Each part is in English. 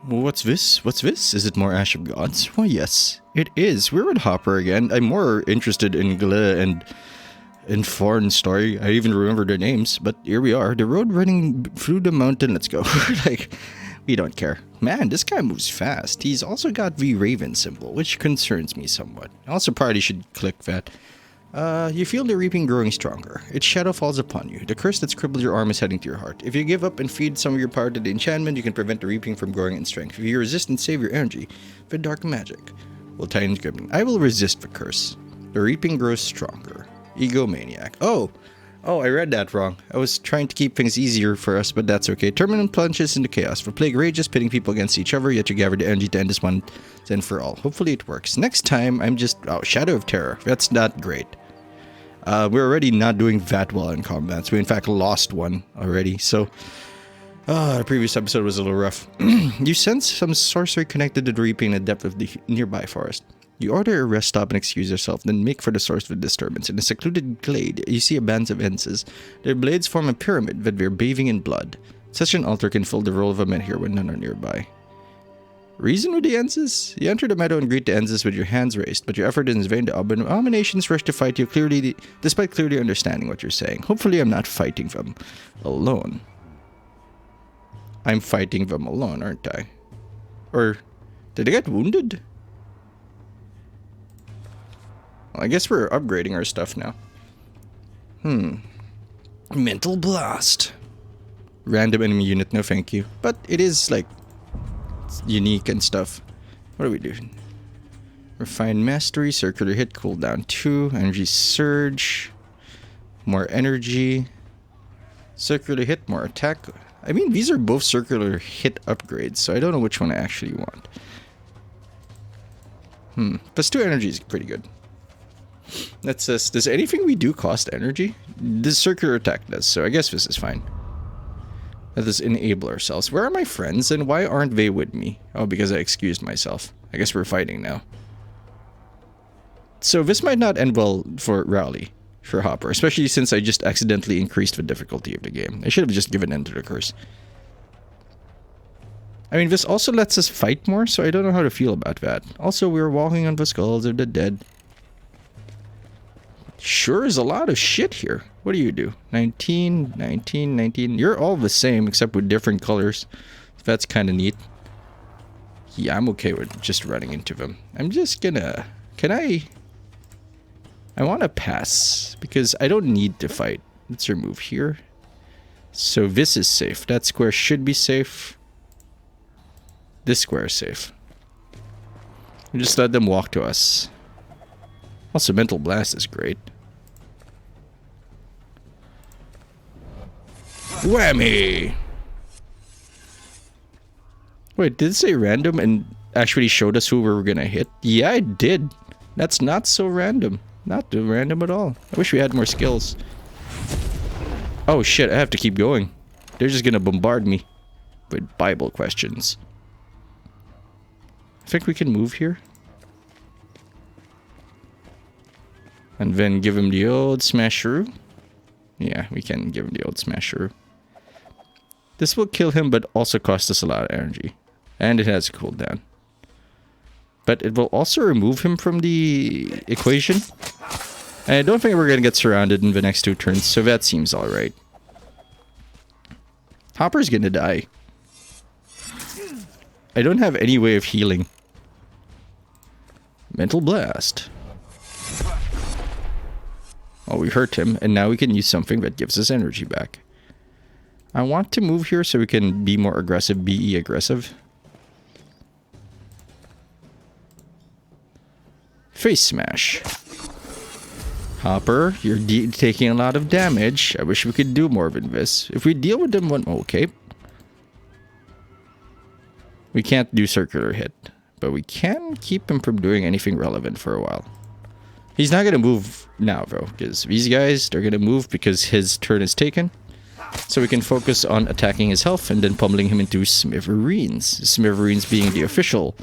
What's this? What's this? Is it more Ash of Gods? Why, yes, it is. We're with Hopper again. I'm more interested in Glade and in foreign story. I even remember their names, but here we are. The road running through the mountain. Let's go. Like, we don't care. Man, this guy moves fast. He's also got the Raven symbol, which concerns me somewhat. Also, probably should click that. You feel the reaping growing stronger. Its shadow falls upon you. The curse that scribbled your arm is heading to your heart. If you give up and feed some of your power to the enchantment, you can prevent the reaping from growing in strength. If you resist and save your energy for dark magic, will tighten gripping. I will resist the curse. The reaping grows stronger. Egomaniac. Oh, I read that wrong. I was trying to keep things easier for us, but that's okay. Tournament plunges into chaos. The plague rages, pitting people against each other, yet you gather the energy to end this one and for all. Hopefully it works. Next time, I'm just... Oh, Shadow of Terror. That's not great. We're already not doing that well in combats. We in fact lost one already, so... the previous episode was a little rough. You sense some sorcery connected to the reaping in the depth of the nearby forest. You order a rest stop and excuse yourself, then make for the source of the disturbance. In a secluded glade, you see a band of enses. Their blades form a pyramid that they're bathing in blood. Such an altar can fill the role of a menhir when none are nearby. Reason with the enses? You enter the meadow and greet the enses with your hands raised, but your effort is in vain. The abominations rush to fight you despite clearly understanding what you're saying. Hopefully I'm not fighting them alone. I'm fighting them alone, aren't I? Or did I get wounded? Well, I guess we're upgrading our stuff now. Mental Blast. Random enemy unit, no thank you. But it is like unique and stuff. What do we do? Refined Mastery, Circular Hit, cooldown 2, Energy Surge, more energy, Circular Hit, more attack. I mean, these are both Circular Hit upgrades, so I don't know which one I actually want. Plus 2 energy is pretty good. That says, does anything we do cost energy? This Circular Attack does, so I guess this is fine. Let us enable ourselves. Where are my friends and why aren't they with me? Oh, because I excused myself. I guess we're fighting now. So this might not end well for Rowley, for Hopper, especially since I just accidentally increased the difficulty of the game. I should have just given in to the curse. I mean, this also lets us fight more, so I don't know how to feel about that. Also, we're walking on the skulls of the dead. Sure is a lot of shit here. What do you do? 19, 19, 19. You're all the same except with different colors. That's kind of neat. Yeah, I'm okay with just running into them. I'm just gonna... Can I want to pass because I don't need to fight. Let's remove here. So this is safe. That square should be safe. This square is safe. We just let them walk to us. Also, Mental Blast is great. Whammy! Wait, did it say random and actually showed us who we were gonna hit? Yeah, it did. That's not so random. Not too random at all. I wish we had more skills. Oh shit, I have to keep going. They're just gonna bombard me with Bible questions. I think we can move here. And then give him the old smasheroo. Yeah, we can give him the old smasheroo. This will kill him, but also cost us a lot of energy. And it has a cooldown. But it will also remove him from the equation. And I don't think we're going to get surrounded in the next 2 turns, so that seems alright. Hopper's going to die. I don't have any way of healing. Mental Blast. Oh, we hurt him, and now we can use something that gives us energy back. I want to move here so we can be more aggressive, be aggressive. Face Smash. Hopper, you're taking a lot of damage. I wish we could do more than this. If we deal with them okay. We can't do Circular Hit, but we can keep him from doing anything relevant for a while. He's not going to move now, though, because these guys, they're going to move because his turn is taken. So we can focus on attacking his health and then pummeling him into smithereens. Smithereens being the official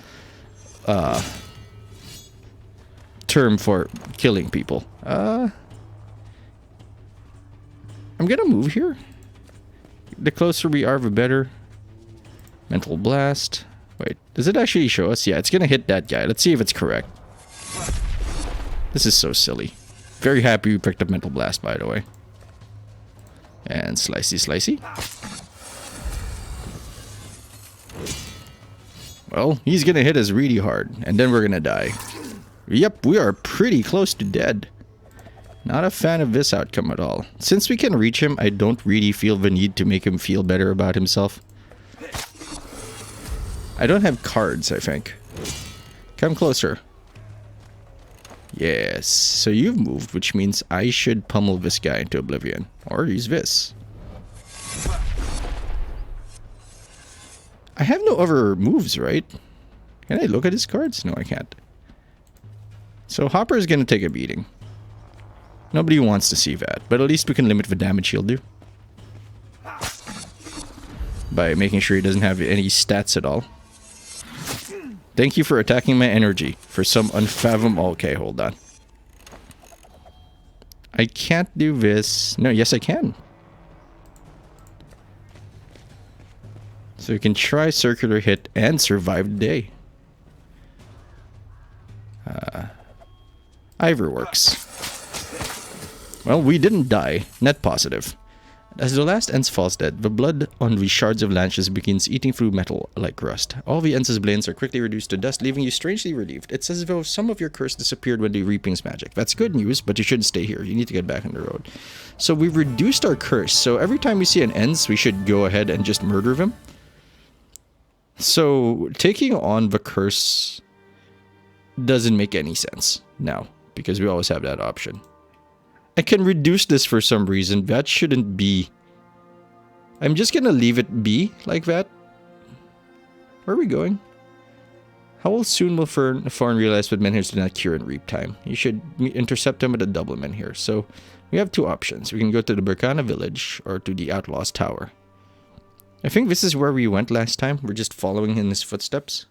term for killing people. I'm going to move here. The closer we are, the better. Mental Blast. Wait, does it actually show us? Yeah, it's gonna hit that guy. Let's see if it's correct. This is so silly. Very happy we picked up Mental Blast, by the way. And slicey, slicey. Well, he's gonna hit us really hard, and then we're gonna die. Yep, we are pretty close to dead. Not a fan of this outcome at all. Since we can reach him, I don't really feel the need to make him feel better about himself. I don't have cards, I think. Come closer. Yes, so you've moved, which means I should pummel this guy into oblivion. Or use this. I have no other moves, right? Can I look at his cards? No, I can't. So Hopper is going to take a beating. Nobody wants to see that, but at least we can limit the damage he'll do. By making sure he doesn't have any stats at all. Thank you for attacking my energy for some unfathomable... Okay, hold on. I can't do this. No, yes I can. So you can try circular hit and survive the day. Either works. Well, we didn't die. Net positive. As the last Ents falls dead, the blood on the shards of lances begins eating through metal like rust. All the Ents' blades are quickly reduced to dust, leaving you strangely relieved. It's as though some of your curse disappeared when the Reaping's magic. That's good news, but you shouldn't stay here. You need to get back on the road. So we've reduced our curse, so every time we see an Ents, we should go ahead and just murder them. So taking on the curse doesn't make any sense now, because we always have that option. I can reduce this for some reason. That shouldn't be. I'm just gonna leave it be like that. Where are we going? How soon will Thorn realize that menhirs do not cure in reap time? You should intercept him with a double menhir. So we have two options. We can go to the Berkana village or to the Outlaw's Tower. I think this is where we went last time. We're just following in his footsteps.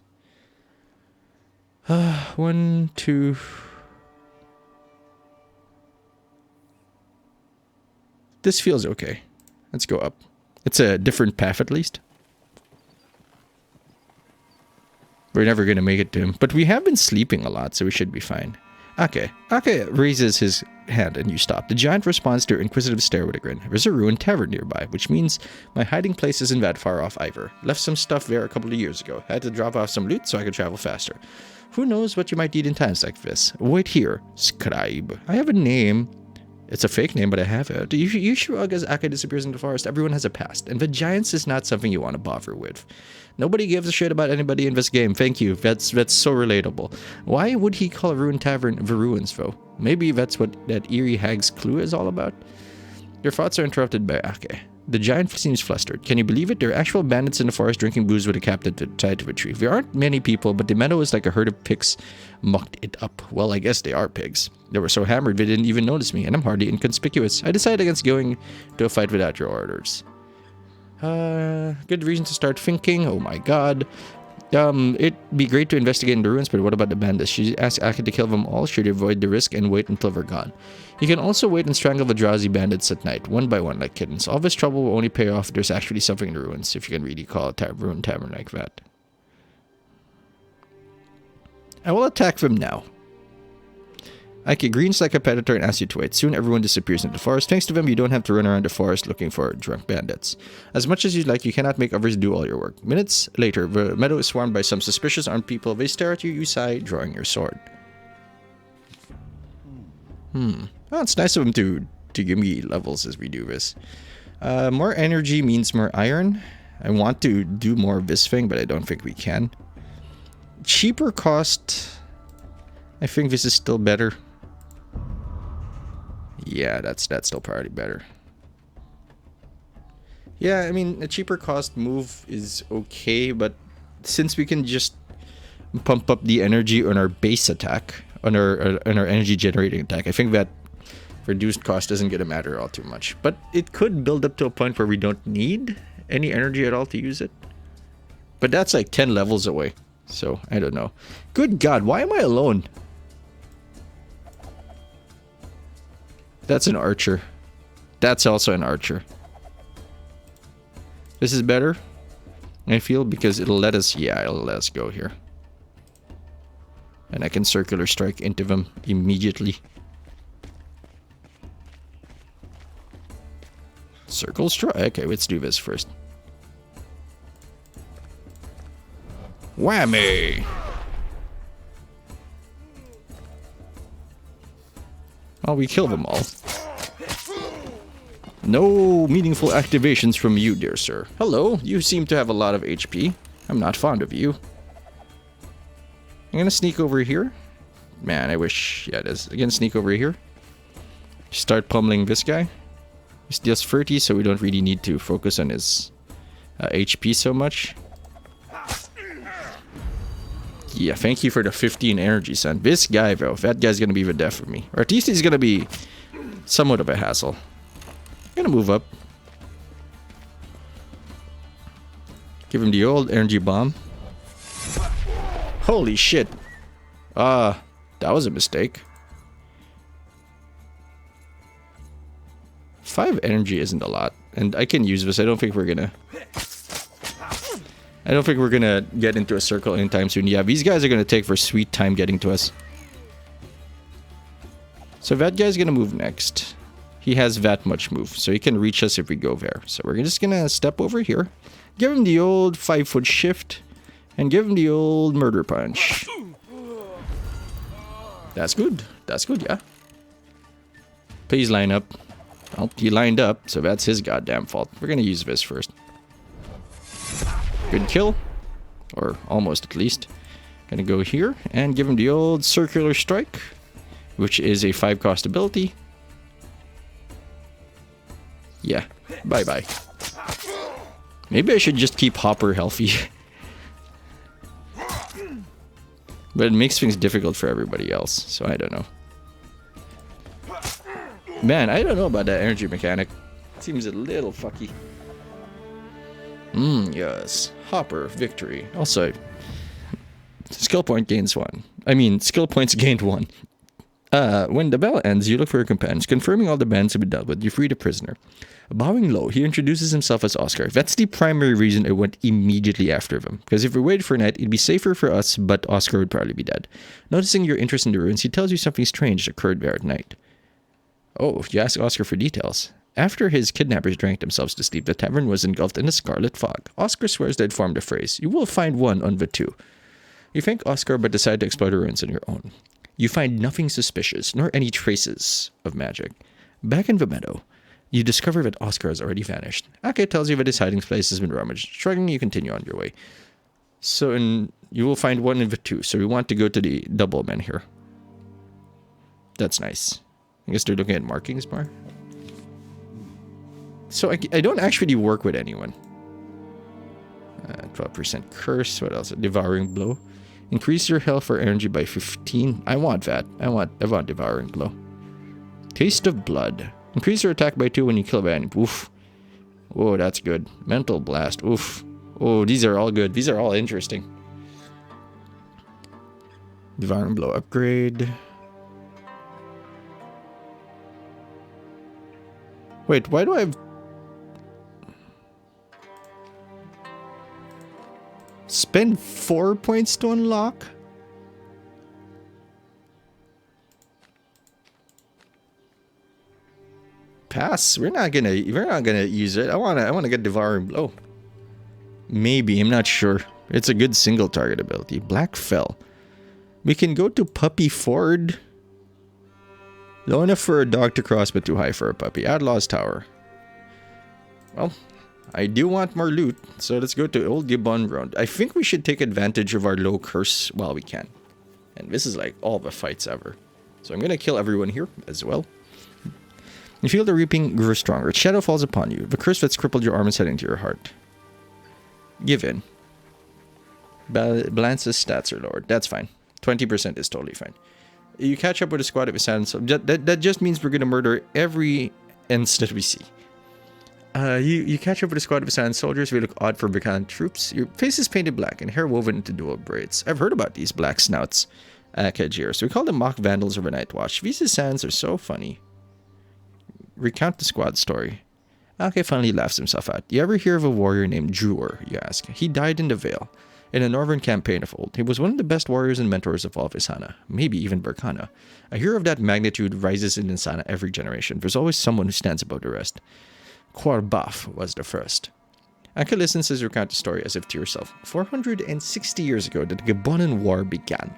1, 2... This feels okay. Let's go up. It's a different path at least. We're never going to make it to him. But we have been sleeping a lot, so we should be fine. Ake. Ake raises his hand and you stop. The giant responds to your inquisitive stare with a grin. There's a ruined tavern nearby, which means my hiding place isn't that far off either. Left some stuff there a couple of years ago. Had to drop off some loot so I could travel faster. Who knows what you might need in times like this. Wait here. Scribe. I have a name. It's a fake name, but I have it. You shrug as Ake disappears in the forest. Everyone has a past, and the giants is not something you want to bother with. Nobody gives a shit about anybody in this game. Thank you. That's so relatable. Why would he call a ruined tavern the ruins, though? Maybe that's what that eerie hag's clue is all about? Your thoughts are interrupted by Ake. The giant seems flustered. Can you believe it? There are actual bandits in the forest drinking booze with a captive tied to a tree. There aren't many people, but the meadow is like a herd of pigs mucked it up. Well, I guess they are pigs. They were so hammered they didn't even notice me, and I'm hardly inconspicuous. I decided against going to a fight without your orders. Good reason to start thinking. Oh my god. It'd be great to investigate in the ruins, but what about the bandits? Should you ask Ake to kill them all? Should you avoid the risk and wait until they're gone? You can also wait and strangle the drowsy bandits at night, one by one like kittens. All this trouble will only pay off if there's actually something in the ruins, if you can really call a ruined tavern like that. I will attack them now. Ake greens like a predator and asks you to wait. Soon everyone disappears into the forest. Thanks to them, you don't have to run around the forest looking for drunk bandits. As much as you'd like, you cannot make others do all your work. Minutes later, the meadow is swarmed by some suspicious armed people. They stare at you, you sigh, drawing your sword. Oh, it's nice of them to give me levels as we do this. More energy means more iron. I want to do more of this thing, but I don't think we can. Cheaper cost. I think this is still better. Yeah, that's still probably better. Yeah, I mean, a cheaper cost move is okay, but since we can just pump up the energy on our base attack, on our energy generating attack, I think that reduced cost doesn't gonna matter all too much. But it could build up to a point where we don't need any energy at all to use it. But that's like 10 levels away, so I don't know. Good God, why am I alone? That's an archer. That's also an archer. This is better. I feel, because it'll let us... Yeah, it'll let us go here. And I can circular strike into them immediately. Circle strike. Okay, let's do this first. Whammy! Oh, we kill them all. No meaningful activations from you, dear sir. Hello, you seem to have a lot of HP. I'm not fond of you. I'm gonna sneak over here. Man, I wish... Yeah, it is. I'm gonna sneak over here. Start pummeling this guy. He's just 30, so we don't really need to focus on his HP so much. Yeah, thank you for the 15 energy, son. This guy, though, that guy's gonna be the death of me. Or at least he's gonna be somewhat of a hassle. I'm gonna move up. Give him the old energy bomb. Holy shit. That was a mistake. 5 energy isn't a lot. And I can use this. I don't think we're gonna get into a circle anytime soon. Yeah, these guys are gonna take their sweet time getting to us. So that guy's gonna move next. He has that much move, so he can reach us if we go there. So we're just gonna step over here. Give him the old 5-foot shift. And give him the old murder punch. That's good. That's good, yeah. Please line up. Oh, he lined up, so that's his goddamn fault. We're gonna use this first. Good kill. Or almost, at least. Gonna go here and give him the old circular strike, which is a 5-cost ability. Yeah. Bye-bye. Maybe I should just keep Hopper healthy. But it makes things difficult for everybody else, so I don't know. Man, I don't know about that energy mechanic. It seems a little fucky. Yes. Hopper, victory. Also, skill point gains 1. I mean, skill points gained 1. When the battle ends, you look for your companions. Confirming all the bands have been dealt with, you free the prisoner. Bowing low, he introduces himself as Oscar. That's the primary reason I went immediately after them. Because if we waited for a night, it'd be safer for us, but Oscar would probably be dead. Noticing your interest in the ruins, he tells you something strange occurred there at night. Oh, you ask Oscar for details. After his kidnappers drank themselves to sleep, the tavern was engulfed in a scarlet fog. Oscar swears they'd formed a phrase. You will find one on the 2. You thank Oscar, but decide to explore the ruins on your own. You find nothing suspicious, nor any traces of magic. Back in the meadow, you discover that Oscar has already vanished. Ake tells you that his hiding place has been rummaged. Shrugging, you continue on your way. So you will find one in the 2. So we want to go to the double men here. That's nice. I guess they're looking at markings more. So I don't actually work with anyone. 12% curse. What else? Devouring blow. Increase your health or energy by 15. I want that. I want devouring blow. Taste of blood. Increase your attack by 2 when you kill a bandit. Oof. Oh, that's good. Mental blast. Oof. Oh, these are all good. These are all interesting. Devouring blow upgrade. Wait, why do I have... Spend 4 points to unlock? Pass. We're not gonna use it. I wanna get devouring blow. Maybe, I'm not sure. It's a good single target ability. Black Fell. We can go to Puppy Ford. Low enough for a dog to cross, but too high for a puppy. Outlaw's Tower. Well, I do want more loot, so let's go to Old Gibbon Road. I think we should take advantage of our low curse while we can. And this is like all the fights ever. So I'm gonna kill everyone here as well. You feel the reaping grow stronger. Its shadow falls upon you. The curse that's crippled your arm is heading to your heart. Give in. Balance's stats are lowered. That's fine. 20% is totally fine. You catch up with a squad of assassins. That just means we're gonna murder every instant we see. You catch up with a squad of assigned soldiers. We look odd for Bacan troops. Your face is painted black and hair woven into dual braids. I've heard about these black snouts. Kajir. So we call them mock vandals of a night watch. These assassins are so funny. Recount the squad story. Ake finally laughs himself out. You ever hear of a warrior named Druor, you ask? He died in the Vale, in a northern campaign of old. He was one of the best warriors and mentors of all of Isana, maybe even Berkana. A hero of that magnitude rises in Isana every generation. There's always someone who stands above the rest. Quarbaf was the first. Ake listens as you recount the story as if to yourself. 460 years ago, the Gabonan War began.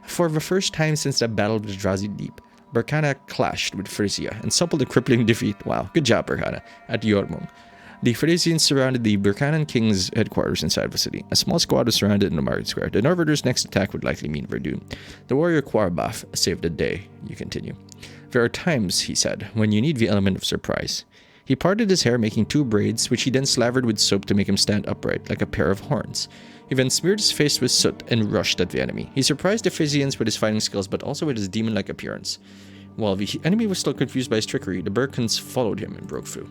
For the first time since the Battle of the Drazi Deep, Berkana clashed with Frisia and suffered a crippling defeat. Wow, good job, Berkana, at Yormung. The Frisians surrounded the Berkanan king's headquarters inside the city. A small squad was surrounded in the market square. The Northerners' next attack would likely mean their doom. The warrior Quarbaf saved the day. You continue. There are times, he said, when you need the element of surprise. He parted his hair, making 2 braids, which he then slathered with soap to make him stand upright, like a pair of horns. He then smeared his face with soot and rushed at the enemy. He surprised the Frisians with his fighting skills, but also with his demon-like appearance. While the enemy was still confused by his trickery, the Berkans followed him and broke through.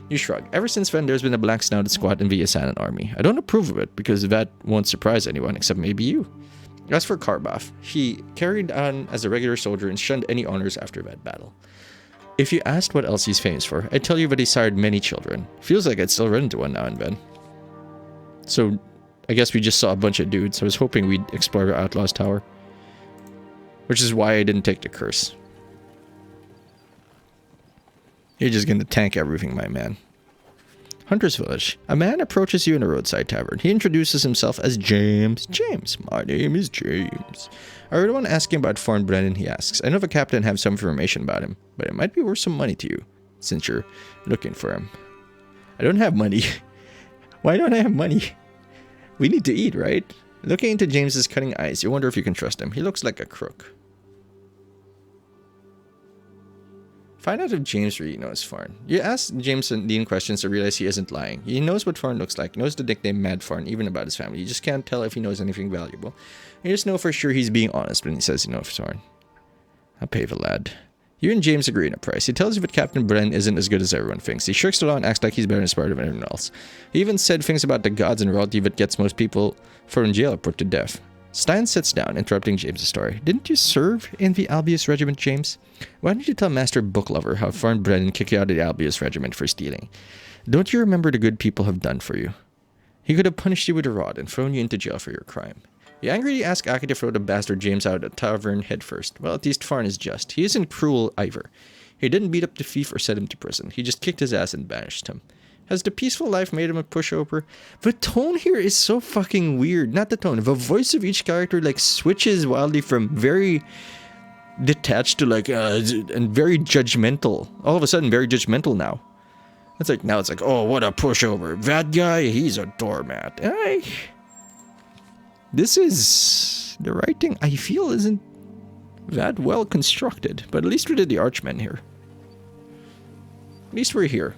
You shrug. Ever since then, there's been a black-snouted squad in the Isanan army. I don't approve of it, because that won't surprise anyone, except maybe you. As for Quarbaf, he carried on as a regular soldier and shunned any honors after that battle. If you asked what else he's famous for, I'd tell you that he sired many children. Feels like I'd still run into one now and then. So, I guess we just saw a bunch of dudes. I was hoping we'd explore the Outlaw's Tower. Which is why I didn't take the curse. You're just gonna tank everything, my man. Hunter's Village. A man approaches you in a roadside tavern. He introduces himself as James. James, my name is James. I heard one asking about Foreign Brennan, he asks. I know the captain have some information about him, but it might be worth some money to you, since you're looking for him. I don't have money. Why don't I have money? We need to eat, right? Looking into James's cunning eyes, you wonder if you can trust him. He looks like a crook. Find out if James really knows Farn. You ask James and Dean questions to realize he isn't lying. He knows what Farn looks like, knows the nickname Mad Farn, even about his family. You just can't tell if he knows anything valuable. You just know for sure he's being honest when he says he knows Farn. I'll pay the lad. You and James agree on a price. He tells you that Captain Bren isn't as good as everyone thinks. He shirks the law and acts like he's better and smarter than everyone else. He even said things about the gods and royalty that gets most people in jail or put to death. Stein sits down, interrupting James' story. Didn't you serve in the Albius Regiment, James? Why don't you tell Master Booklover how Farn Brennan kicked you out of the Albius Regiment for stealing? Don't you remember the good people have done for you? He could have punished you with a rod and thrown you into jail for your crime. You angrily ask Aki to throw the bastard James out of the tavern head first. Well, at least Farn is just. He isn't cruel either. He didn't beat up the thief or send him to prison. He just kicked his ass and banished him. Has the peaceful life made him a pushover? The tone here is so fucking weird. Not the tone. The voice of each character like switches wildly from very detached to like and very judgmental. All of a sudden, very judgmental now. Now it's like, oh, what a pushover. That guy, he's a doormat. This is the writing I feel isn't that well constructed, but at least we did the Archmen here. At least we're here.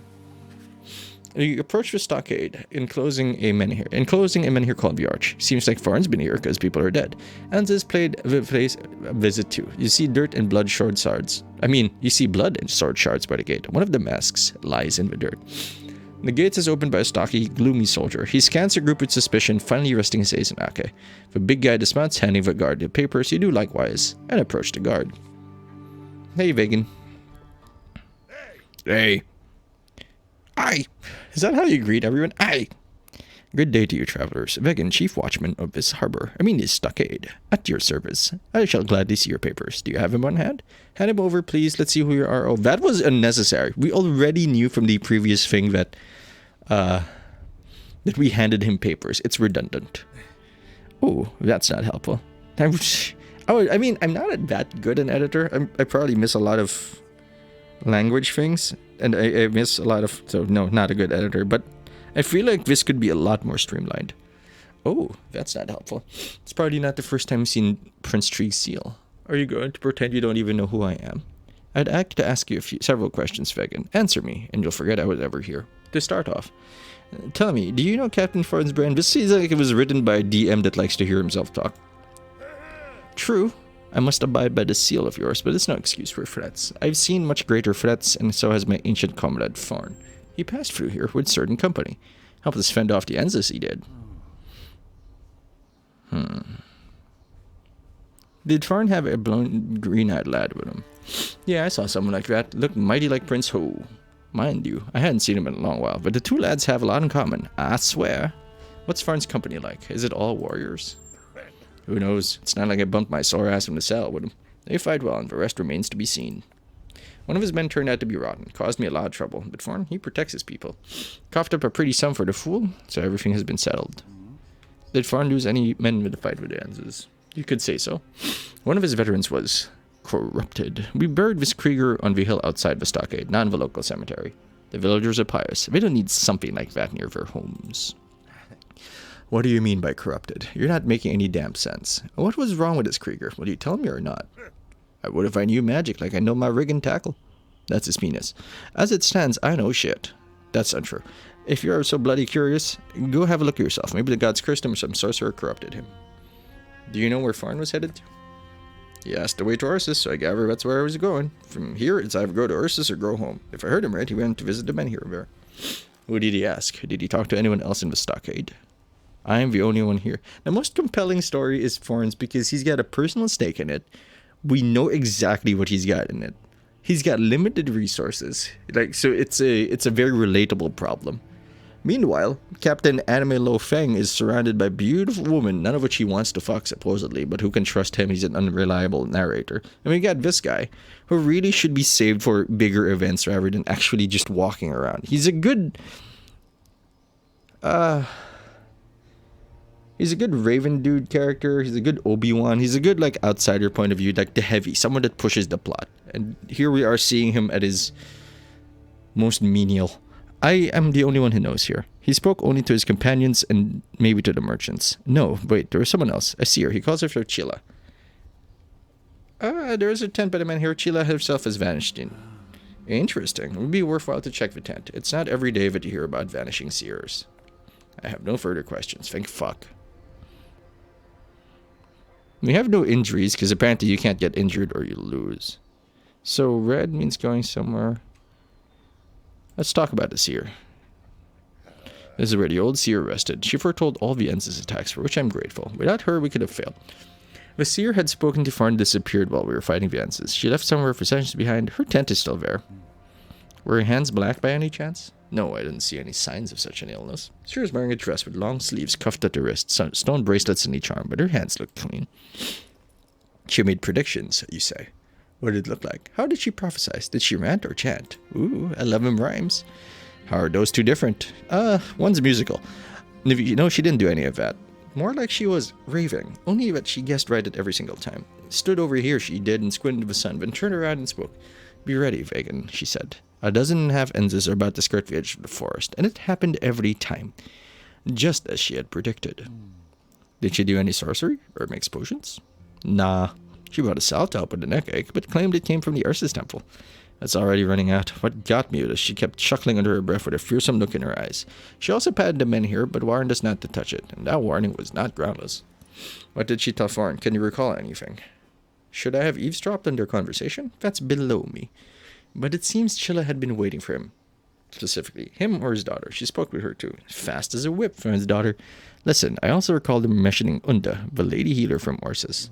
You approach the stockade, enclosing a menhir called the Arch. Seems like Farn's been here because people are dead. Anza's played the place a visit too. You see dirt and blood sword shards. You see blood and sword shards by the gate. One of the masks lies in the dirt. The gate is opened by a stocky, gloomy soldier. He scans the group with suspicion, finally resting his eyes on Ake. The big guy dismounts, handing the guard the papers. You do likewise, and approach the guard. Hey, Vegan. Hey. Aye. Is that how you greet everyone? Aye. Good day to you, travelers. Vegan, chief watchman of this this stockade. At your service. I shall gladly see your papers. Do you have him on hand? Hand him over, please. Let's see who you are. Oh, that was unnecessary. We already knew from the previous thing that we handed him papers. It's redundant. Oh, that's not helpful. I'm not that good an editor. I probably miss a lot of language things. And I miss a lot of... So, no, not a good editor. But I feel like this could be a lot more streamlined. Oh, that's not helpful. It's probably not the first time you've seen Prince Tree's seal. Are you going to pretend you don't even know who I am? I'd like to ask you several questions, Vegan. Answer me, and you'll forget I was ever here. To start off, tell me, do you know Captain Farn's brand? This seems like it was written by a DM that likes to hear himself talk. True. I must abide by the seal of yours, but it's no excuse for threats. I've seen much greater threats, and so has my ancient comrade Farn. He passed through here with certain company. Helped us fend off the Enzas, he did. Did Farn have a blown green-eyed lad with him? Yeah, I saw someone like that. Looked mighty like Prince Ho. Mind you, I hadn't seen him in a long while, but the two lads have a lot in common, I swear. What's Farn's company like? Is it all warriors? Who knows? It's not like I bumped my sore ass from the cell with him. They fight well, and the rest remains to be seen. One of his men turned out to be rotten, caused me a lot of trouble, but Farn, he protects his people. Coughed up a pretty sum for the fool, so everything has been settled. Did Farn lose any men with the fight with the Anses? You could say so. One of his veterans was corrupted. We buried this Krieger on the hill outside the stockade, not in the local cemetery. The villagers are pious. They don't need something like that near their homes. What do you mean by corrupted? You're not making any damn sense. What was wrong with this Krieger? Will you tell me or not? I would if I knew magic like I know my rig and tackle. That's his penis. As it stands, I know shit. That's untrue. If you're so bloody curious, go have a look at yourself. Maybe the gods cursed him or some sorcerer corrupted him. Do you know where Farn was headed to? He asked the way to Ursus, so I gather that's where I was going. From here, it's either go to Ursus or go home. If I heard him right, he went to visit the men here there. Who did he ask? Did he talk to anyone else in the stockade? I am the only one here. The most compelling story is Farn's because he's got a personal stake in it. We know exactly what he's got in it. He's got limited resources. So it's a very relatable problem. Meanwhile, Captain Anime Lo Feng is surrounded by beautiful women, none of which he wants to fuck supposedly, but who can trust him? He's an unreliable narrator. And we got this guy, who really should be saved for bigger events rather than actually just walking around. He's a good Raven dude character. He's a good Obi-Wan. He's a good like outsider point of view, like the heavy, someone that pushes the plot. And here we are seeing him at his most menial. I am the only one who knows here. He spoke only to his companions and maybe to the merchants. No, wait, there was someone else. A seer. He calls her Chila. There is a tent by the man here. Chila herself has vanished in. Interesting. It would be worthwhile to check the tent. It's not every day that you hear about vanishing seers. I have no further questions. Thank fuck. We have no injuries, because apparently you can't get injured or you lose. So red means going somewhere. Let's talk about the seer. This is where the old seer rested. She foretold all the Ensis attacks, for which I'm grateful. Without her, we could have failed. The seer had spoken to Farn and disappeared while we were fighting the Ensis. She left somewhere for centuries behind. Her tent is still there. Were her hands black by any chance? No, I didn't see any signs of such an illness. She was wearing a dress with long sleeves cuffed at the wrists, stone bracelets in each arm, but her hands looked clean. She made predictions, you say. What did it look like? How did she prophesy? Did she rant or chant? Ooh, 11 rhymes. How are those two different? One's musical. You know, she didn't do any of that. More like she was raving, only that she guessed right at every single time. Stood over here, she did, and squinted into the sun, then turned around and spoke. Be ready, Vagan, she said. 12 Enzes are about to skirt the edge of the forest, and it happened every time. Just as she had predicted. Did she do any sorcery, or make potions? Nah. She brought a salve to help with the neck ache, but claimed it came from the Ursus temple. That's already running out. What got me was she kept chuckling under her breath with a fearsome look in her eyes. She also patted the men here, but warned us not to touch it, and that warning was not groundless. What did she tell Farn? Can you recall anything? Should I have eavesdropped on their conversation? That's below me. But it seems Chilla had been waiting for him. Specifically, him or his daughter. She spoke with her too. Fast as a whip from his daughter. Listen, I also recalled him mentioning Unda, the lady healer from Ursus.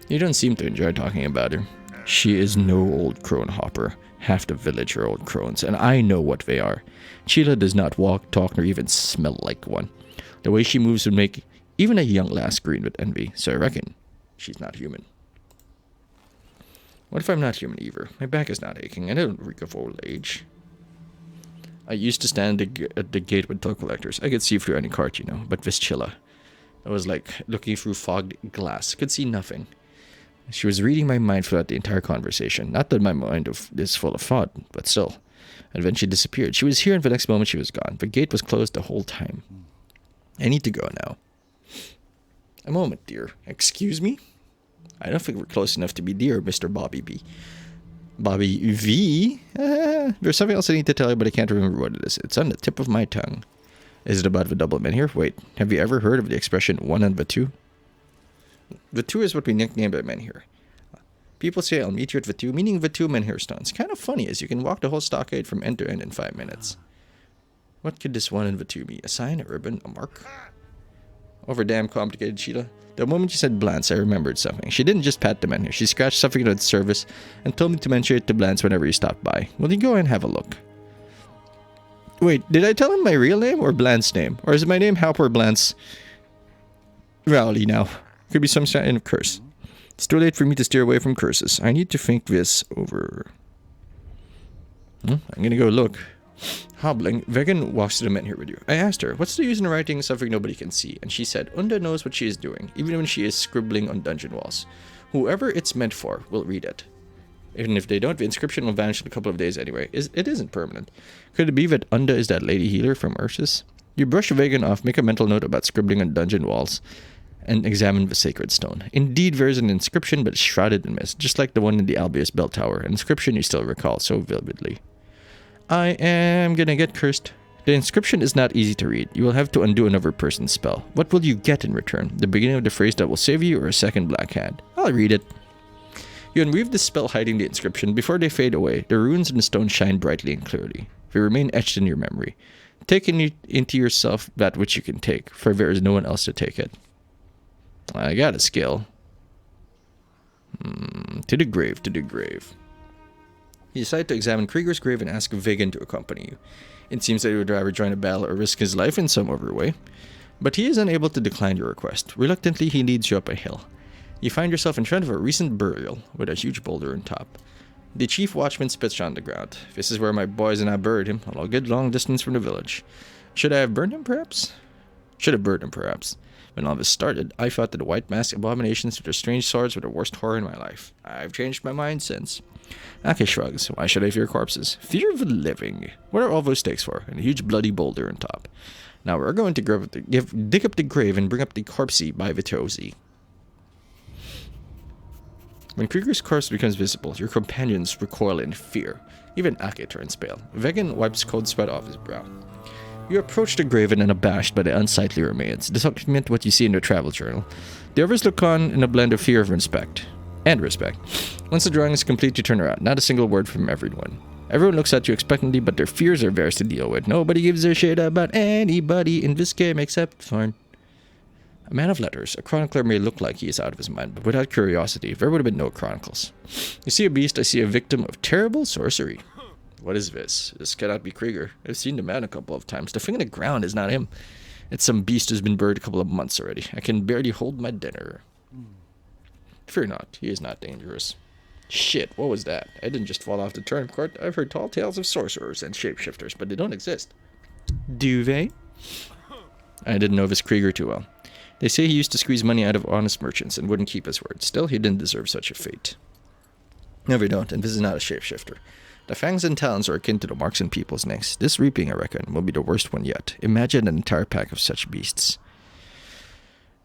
You don't seem to enjoy talking about her. She is no old crone hopper. Half the village are old crones, and I know what they are. Chila does not walk, talk, nor even smell like one. The way she moves would make even a young lass green with envy, so I reckon she's not human. What if I'm not human either? My back is not aching, and I don't reek of old age. I used to stand at the gate with toll collectors. I could see through any cart, you know, but this Chilla. I was like looking through fogged glass. Could see nothing. She was reading my mind throughout the entire conversation. Not that my mind is full of thought, but still. And then she disappeared. She was here, and the next moment she was gone. The gate was closed the whole time. I need to go now. A moment, dear. Excuse me? I don't think we're close enough to be dear, Mr. Bobby B. Bobby V? There's something else I need to tell you, but I can't remember what it is. It's on the tip of my tongue. Is it about the double men here? Wait, have you ever heard of the expression one and the two? The two is what we nicknamed the men here. People say I'll meet you at the two, meaning the two men here stones. Kind of funny, as you can walk the whole stockade from end to end in 5 minutes. What could this one and the two be? A sign, a ribbon, a mark? Over damn complicated, Sheila. The moment you said Blance, I remembered something. She didn't just pat the menu. She scratched something on its service and told me to mention it to Blance whenever you stopped by. Will you go and have a look? Wait, did I tell him my real name or Blance's name? Or is my name Halper Blance Rowley now? Could be some kind of curse. It's too late for me to steer away from curses. I need to think this over. I'm gonna go look. Hobbling, Vegan walks to the men here with you. I asked her, what's the use in writing something nobody can see? And she said, Unda knows what she is doing, even when she is scribbling on dungeon walls. Whoever it's meant for will read it. Even if they don't, the inscription will vanish in a couple of days anyway. It isn't permanent. Could it be that Unda is that lady healer from Ursus? You brush Vegan off, make a mental note about scribbling on dungeon walls, and examine the sacred stone. Indeed, there is an inscription, but it's shrouded in mist, just like the one in the Albius Bell Tower, an inscription you still recall so vividly. I am gonna get cursed. The inscription is not easy to read. You will have to undo another person's spell. What will you get in return? The beginning of the phrase that will save you or a second black hand? I'll read it. You unweave the spell hiding the inscription. Before they fade away, the runes in the stone shine brightly and clearly. They remain etched in your memory. Take into yourself that which you can take, for there is no one else to take it. I got a skill. To the grave, to the grave. You decide to examine Krieger's grave and ask Vegan to accompany you. It seems that he would rather join a battle or risk his life in some other way. But he is unable to decline your request. Reluctantly, he leads you up a hill. You find yourself in front of a recent burial with a huge boulder on top. The chief watchman spits on the ground. This is where my boys and I buried him, a good long distance from the village. Should I have burned him, perhaps? Should have burned him, perhaps. When all this started, I thought that the white masked abominations with their strange swords were the worst horror in my life. I've changed my mind since. Ake shrugs. Why should I fear corpses? Fear of the living. What are all those stakes for? And a huge bloody boulder on top. Now we're going to dig up the grave and bring up the corpsey by Vitosi. When Krieger's corpse becomes visible, your companions recoil in fear. Even Ake turns pale. Vegan wipes cold sweat off his brow. You approach the grave and unabashed by the unsightly remains. Document what you see in their travel journal. The others look on in a blend of fear and respect. Once the drawing is complete, you turn around. Not a single word from everyone. Everyone looks at you expectantly, but their fears are theirs to deal with. Nobody gives a shit about anybody in this game except Thorn. A man of letters, a chronicler may look like he is out of his mind, but without curiosity, there would have been no chronicles. You see a beast, I see a victim of terrible sorcery. What is this? This cannot be Krieger. I've seen the man a couple of times. The thing in the ground is not him. It's some beast who's been buried a couple of months already. I can barely hold my dinner. Fear not, he is not dangerous. Shit, what was that? I didn't just fall off the turnip cart. I've heard tall tales of sorcerers and shapeshifters, but they don't exist. Do they? I didn't know this Krieger too well. They say he used to squeeze money out of honest merchants and wouldn't keep his word. Still, he didn't deserve such a fate. No, we don't, and this is not a shapeshifter. The fangs and talons are akin to the marks in people's necks. This reaping, I reckon, will be the worst one yet. Imagine an entire pack of such beasts.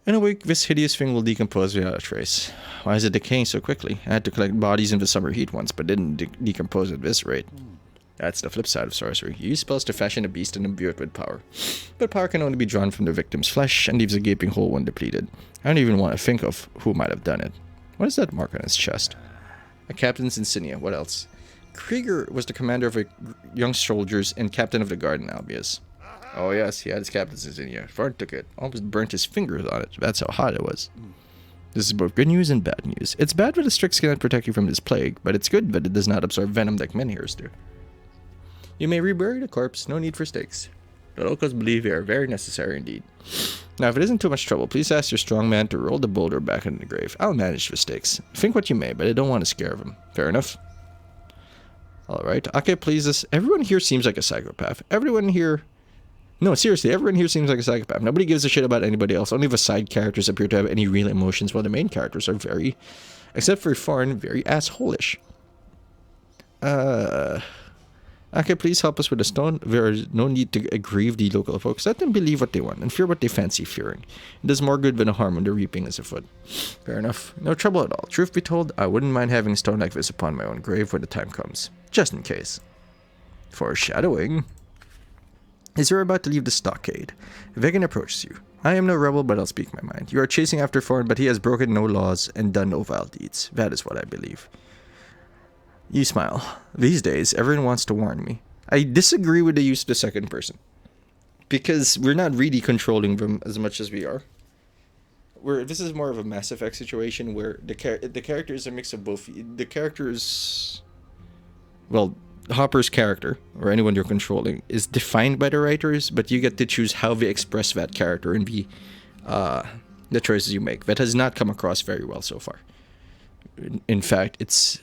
In a week, this hideous thing will decompose without a trace. Why is it decaying so quickly? I had to collect bodies in the summer heat once, but didn't decompose at this rate. That's the flip side of sorcery. You use spells to fashion a beast and imbue it with power. But power can only be drawn from the victim's flesh and leaves a gaping hole when depleted. I don't even want to think of who might have done it. What is that mark on his chest? A captain's insignia. What else? Krieger was the commander of young soldiers and captain of the guard in Albius. Oh yes, he had his captain's insignia. Fard took it. Almost burnt his fingers on it. That's how hot it was. This is both good news and bad news. It's bad that a Strix cannot protect you from this plague, but it's good that it does not absorb venom like menhirs do. You may rebury the corpse, no need for stakes. The locals believe they are very necessary indeed. Now, if it isn't too much trouble, please ask your strong man to roll the boulder back into the grave. I'll manage the stakes. Think what you may, but I don't want to scare them. Fair enough? Alright, Ake pleases. Everyone here seems like a psychopath. Everyone here... No, seriously, everyone here seems like a psychopath. Nobody gives a shit about anybody else. Only the side characters appear to have any real emotions, while the main characters are very, except for Farn, very assholish. Ake, please help us with the stone. There is no need to aggrieve the local folks. Let them believe what they want and fear what they fancy fearing. It does more good than a harm when the reaping is afoot. Fair enough. No trouble at all. Truth be told, I wouldn't mind having a stone like this upon my own grave when the time comes. Just in case. Foreshadowing. As you are about to leave the stockade, Vegan approaches you. I am no rebel, but I'll speak my mind. You are chasing after Thorn, but he has broken no laws and done no vile deeds. That is what I believe. You smile. These days, everyone wants to warn me. I disagree with the use of the second person. Because we're not really controlling them as much as we are. where this is more of a Mass Effect situation where the character is a mix of both. The characters, well, Hopper's character or anyone you're controlling is defined by the writers, but you get to choose how they express that character and the choices you make. That has not come across very well so far. In fact, it's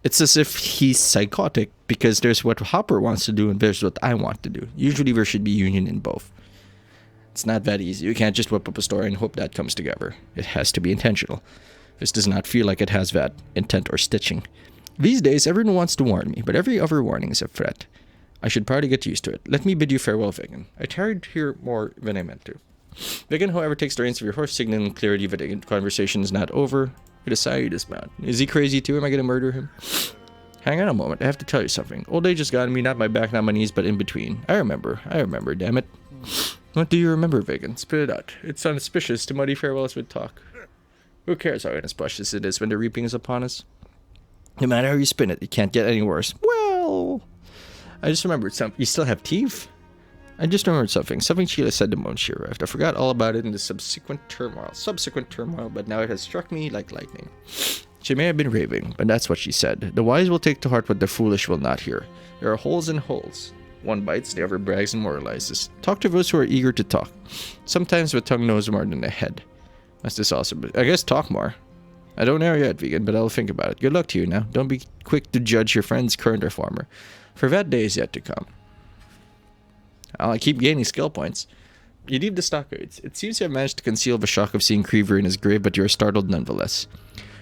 as if he's psychotic because there's what Hopper wants to do and there's what I want to do. Usually there should be union in both. It's not that easy. You can't just whip up a story and hope that comes together. It has to be intentional. This does not feel like it has that intent or stitching. These days, everyone wants to warn me, but every other warning is a threat. I should probably get used to it. Let me bid you farewell, Vigan. I tarried here more than I meant to. Vigan, however, takes the reins of your horse, signaling clearly that the conversation is not over. With a sigh, you dismount. Is he crazy too? Am I gonna murder him? Hang on a moment. I have to tell you something. Old age has gotten me, not my back, not my knees, but in between. I remember, damn it. What do you remember, Vigan? Spit it out. It's unsuspicious to muddy farewells with talk. Who cares how inauspicious it is when the reaping is upon us? No matter how you spin it, it can't get any worse. Well, I just remembered something. You still have teeth? I just remembered something. Something Sheila said the moment she arrived. I forgot all about it in the subsequent turmoil, but now it has struck me like lightning. She may have been raving, but that's what she said. The wise will take to heart what the foolish will not hear. There are holes in holes. One bites, the other brags and moralizes. Talk to those who are eager to talk. Sometimes the tongue knows more than the head. That's this also. I guess talk more. I don't know yet, Vegan, but I'll think about it. Good luck to you now. Don't be quick to judge your friends, current or former, for that day is yet to come. I'll keep gaining skill points. You leave the stockades. It seems you have managed to conceal the shock of seeing Creever in his grave, but you are startled nonetheless.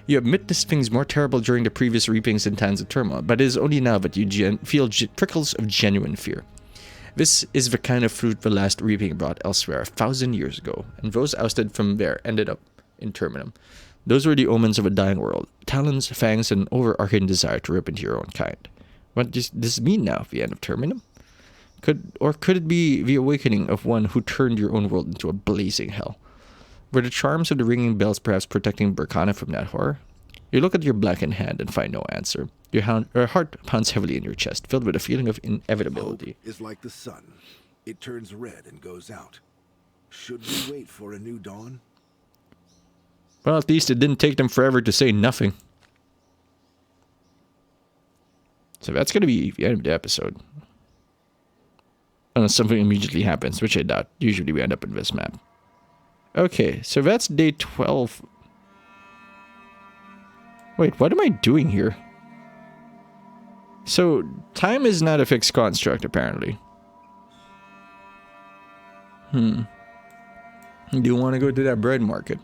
You admit this thing's more terrible during the previous reapings and times of turmoil, but it is only now that you feel trickles of genuine fear. This is the kind of fruit the last reaping brought elsewhere 1,000 years ago, and those ousted from there ended up in Terminum. Those were the omens of a dying world. Talons, fangs, and overarching desire to rip into your own kind. What does this mean now, the end of Terminum? Could it be the awakening of one who turned your own world into a blazing hell? Were the charms of the ringing bells perhaps protecting Berkana from that horror? You look at your blackened hand and find no answer. Your heart pounds heavily in your chest, filled with a feeling of inevitability. Hope is like the sun. It turns red and goes out. Should we wait for a new dawn? Well, at least it didn't take them forever to say nothing. So that's going to be the end of the episode. Unless something immediately happens, which I doubt. Usually we end up in this map. Okay, so that's day 12. Wait, what am I doing here? So, time is not a fixed construct, apparently. Do you want to go to that bread market?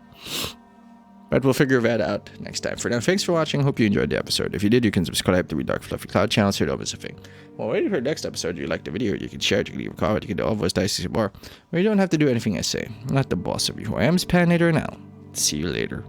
But we'll figure that out next time. For now, thanks for watching. Hope you enjoyed the episode. If you did, you can subscribe to the Dark Fluffy Cloud channel so you don't miss a thing. While waiting for the next episode, if you liked the video, you can share it, you can leave a comment, you can do all voice dice more. Or you don't have to do anything I say. I'm not the boss of you. I am Patinator, and I'll see you later.